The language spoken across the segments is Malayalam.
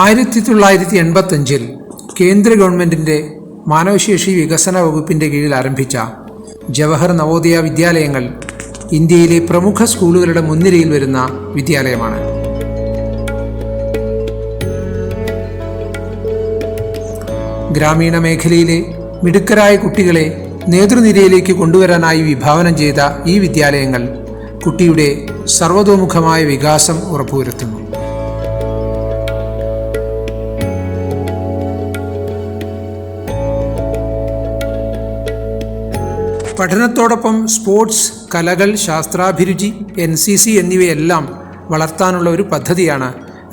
1985 കേന്ദ്ര ഗവൺമെൻറ്റിൻ്റെ മാനവശേഷി വികസന വകുപ്പിൻ്റെ കീഴിൽ ആരംഭിച്ച ജവഹർ നവോദയ വിദ്യാലയങ്ങൾ ഇന്ത്യയിലെ പ്രമുഖ സ്കൂളുകളുടെ മുൻനിരയിൽ വരുന്ന വിദ്യാലയമാണ്. ഗ്രാമീണ മേഖലയിലെ മിടുക്കരായ കുട്ടികളെ നേതൃനിരയിലേക്ക് കൊണ്ടുവരാനായി വിഭാവനം ചെയ്ത ഈ വിദ്യാലയങ്ങൾ കുട്ടിയുടെ സർവതോമുഖമായ വികാസം ഉറപ്പുവരുത്തുന്നു. പഠനത്തോടൊപ്പം സ്പോർട്സ്, കലകൾ, ശാസ്ത്രാഭിരുചി, NCC എന്നിവയെല്ലാം വളർത്താനുള്ള ഒരു പദ്ധതിയാണ്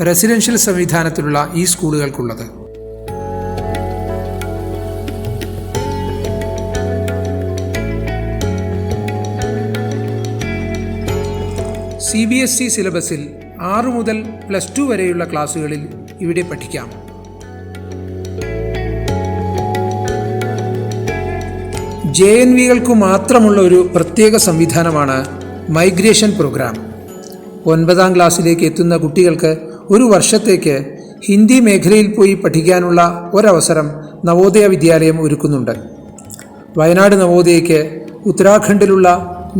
റെസിഡൻഷ്യൽ സംവിധാനത്തിലുള്ള ഈ സ്കൂളുകൾക്കുള്ളത്. CBSE സിലബസിൽ 6 മുതൽ +2 വരെയുള്ള ക്ലാസ്സുകളിൽ ഇവിടെ പഠിക്കാം. JNVകൾക്ക് മാത്രമുള്ള ഒരു പ്രത്യേക സംവിധാനമാണ് മൈഗ്രേഷൻ പ്രോഗ്രാം. 9ാം ക്ലാസ്സിലേക്ക് എത്തുന്ന കുട്ടികൾക്ക് ഒരു വർഷത്തേക്ക് ഹിന്ദി മേഖലയിൽ പോയി പഠിക്കാനുള്ള ഒരവസരം നവോദയ വിദ്യാലയം ഒരുക്കുന്നുണ്ട്. വയനാട് നവോദയയ്ക്ക് ഉത്തരാഖണ്ഡിലുള്ള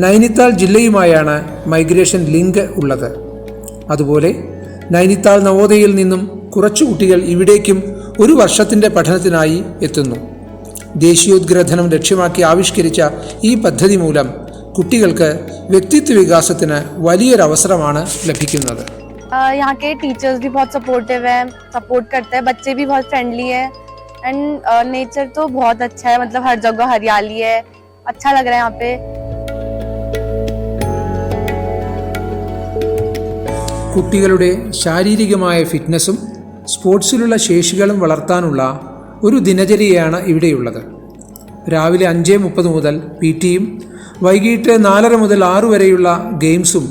നൈനിത്താൾ ജില്ലയുമായാണ് മൈഗ്രേഷൻ ലിങ്ക് ഉള്ളത്. അതുപോലെ നൈനിത്താൾ നവോദയയിൽ നിന്നും കുറച്ചു കുട്ടികൾ ഇവിടേക്കും ഒരു വർഷത്തിൻ്റെ പഠനത്തിനായി എത്തുന്നു. ദേശീയോദ്ഗ്രഥനം ലക്ഷ്യമാക്കി ആവിഷ്കരിച്ച ഈ പദ്ധതി മൂലം കുട്ടികൾക്ക് വ്യക്തിത്വ വികാസത്തിന് വലിയൊരവസരമാണ് ലഭിക്കുന്നത്. यहाँ के टीचर्स भी बहुत सपोर्टिव हैं, सपोर्ट करते हैं, बच्चे भी बहुत फ्रेंडली हैं एंड नेचर तो बहुत अच्छा है, मतलब हर जगह हरियाली है, अच्छा लग रहा है यहाँ पे. കുട്ടികളുടെ ശാരീരികമായ ഫിറ്റ്നസും സ്പോർട്സിലുള്ള ശേഷികളും വളർത്താനുള്ള ഒരു ദിനചര്യയാണ് ഇവിടെയുള്ളത്. രാവിലെ 5:30 മുതൽ PT-യും വൈകിട്ട് 4:30 മുതൽ 6 വരെയുള്ള ഗെയിംസും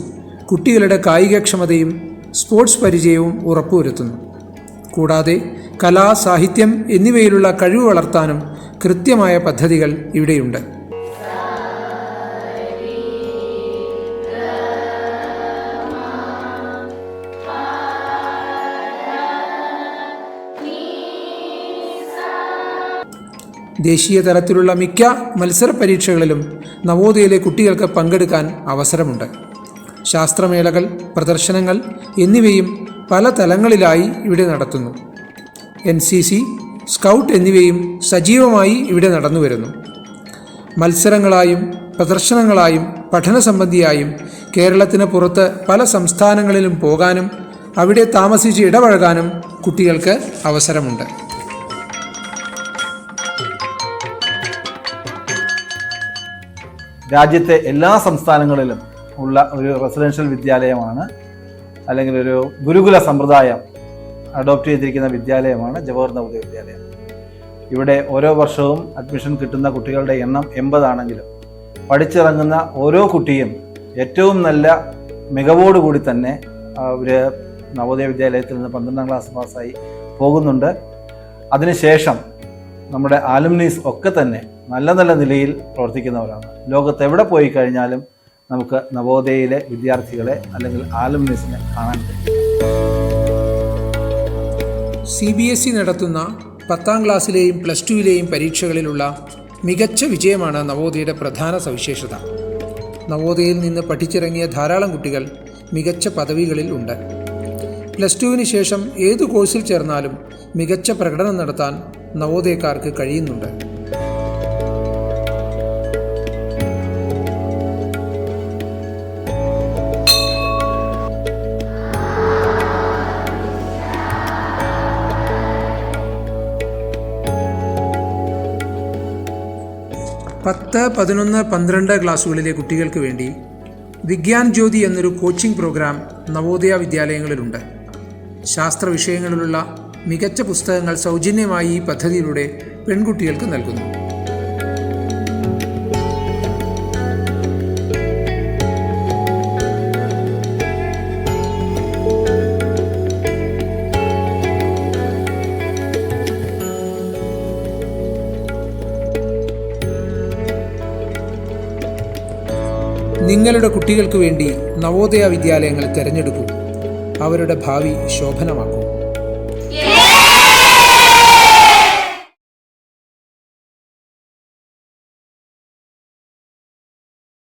കുട്ടികളുടെ കായികക്ഷമതയും സ്പോർട്സ് പരിചയവും ഉറപ്പുവരുത്തുന്നു. കൂടാതെ കലാ, സാഹിത്യം എന്നിവയിലുള്ള കഴിവ് വളർത്താനും കൃത്യമായ പദ്ധതികൾ ഇവിടെയുണ്ട്. ദേശീയ തലത്തിലുള്ള മിക്ക മത്സര പരീക്ഷകളിലും നവോദയയിലെ കുട്ടികൾക്ക് പങ്കെടുക്കാൻ അവസരമുണ്ട്. ശാസ്ത്രമേളകൾ, പ്രദർശനങ്ങൾ എന്നിവയും പല തലങ്ങളിലായി ഇവിടെ നടത്തുന്നു. NCC, സ്കൗട്ട് എന്നിവയും സജീവമായി ഇവിടെ നടന്നുവരുന്നു. മത്സരങ്ങളായും പ്രദർശനങ്ങളായും പഠന സംബന്ധിയായും കേരളത്തിന് പുറത്ത് പല സംസ്ഥാനങ്ങളിലും പോകാനും അവിടെ താമസിച്ച് ഇടപഴകാനും കുട്ടികൾക്ക് അവസരമുണ്ട്. രാജ്യത്തെ എല്ലാ സംസ്ഥാനങ്ങളിലും ഉള്ള ഒരു റെസിഡൻഷ്യൽ വിദ്യാലയമാണ്, അല്ലെങ്കിൽ ഒരു ഗുരുകുല സമ്പ്രദായം അഡോപ്റ്റ് ചെയ്തിരിക്കുന്ന വിദ്യാലയമാണ് ജവഹർ നവോദയ വിദ്യാലയം. ഇവിടെ ഓരോ വർഷവും അഡ്മിഷൻ കിട്ടുന്ന കുട്ടികളുടെ എണ്ണം 80 ആണെങ്കിലും പഠിച്ചിറങ്ങുന്ന ഓരോ കുട്ടിയും ഏറ്റവും നല്ല മികവോടുകൂടി തന്നെ ഒരു നവോദയ വിദ്യാലയത്തിൽ നിന്ന് 12ാം ക്ലാസ് പാസ്സായി പോകുന്നുണ്ട്. അതിനുശേഷം നമ്മുടെ ആലുമിനീസ് ഒക്കെ തന്നെ നല്ല നല്ല നിലയിൽ പ്രവർത്തിക്കുന്നവരാണ്. ലോകത്ത് എവിടെ പോയി കഴിഞ്ഞാലും നമുക്ക് നവോദയയിലെ വിദ്യാർത്ഥികളെ അല്ലെങ്കിൽ ആലുമിനീസിനെ കാണാൻ കഴിയും. CBSE നടത്തുന്ന 10ാം ക്ലാസ്സിലെയും +2ലെയും പരീക്ഷകളിലുള്ള മികച്ച വിജയമാണ് നവോദയയുടെ പ്രധാന സവിശേഷത. നവോദയയിൽ നിന്ന് പഠിച്ചിറങ്ങിയ ധാരാളം കുട്ടികൾ മികച്ച പദവികളിൽ ഉണ്ട്. +2വിന് ശേഷം ഏതു കോഴ്സിൽ ചേർന്നാലും മികച്ച പ്രകടനം നടത്താൻ നവോദയക്കാർക്ക് കഴിയുന്നുണ്ട്. പത്ത്, 11, 12 ക്ലാസ്സുകളിലെ കുട്ടികൾക്ക് വേണ്ടി വിഗ്യാൻ ജ്യോതി എന്നൊരു കോച്ചിംഗ് പ്രോഗ്രാം നവോദയ വിദ്യാലയങ്ങളിലുണ്ട്. ശാസ്ത്ര വിഷയങ്ങളിലുള്ള മികച്ച പുസ്തകങ്ങൾ സൗജന്യമായി ഈ പദ്ധതിയിലൂടെ പെൺകുട്ടികൾക്ക് നൽകുന്നു. നിങ്ങളുടെ കുട്ടികൾക്ക് വേണ്ടി നവോദയ വിദ്യാലയങ്ങൾ തിരഞ്ഞെടുക്കൂ. അവരുടെ ഭാവി ശോഭനമാക്കൂ.